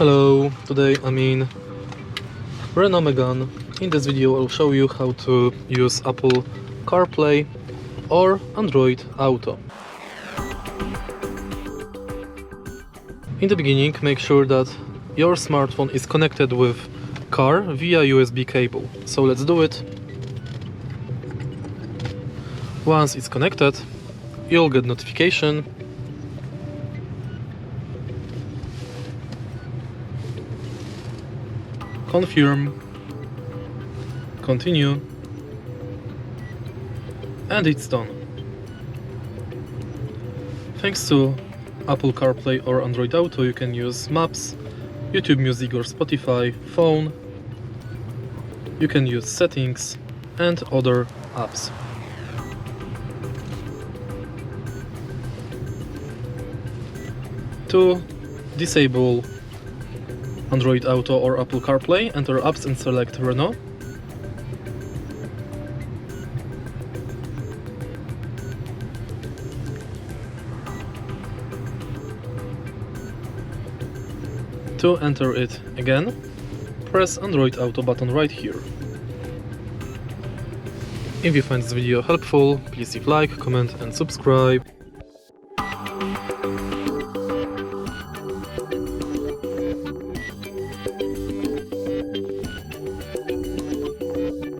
Hello, today I'm in Renault Megane. In this video I'll show you how to use Apple CarPlay or Android Auto. In the beginning, make sure that your smartphone is connected with car via USB cable. So let's do it. Once it's connected, you'll get notification. Confirm, continue, and it's done. Thanks to Apple CarPlay or Android Auto, you can use Maps, YouTube Music or Spotify, phone, you can use settings and other apps. To disable Android Auto or Apple CarPlay, enter apps and select Renault. To enter it again, press Android Auto button right here. If you find this video helpful, please leave like, comment and subscribe.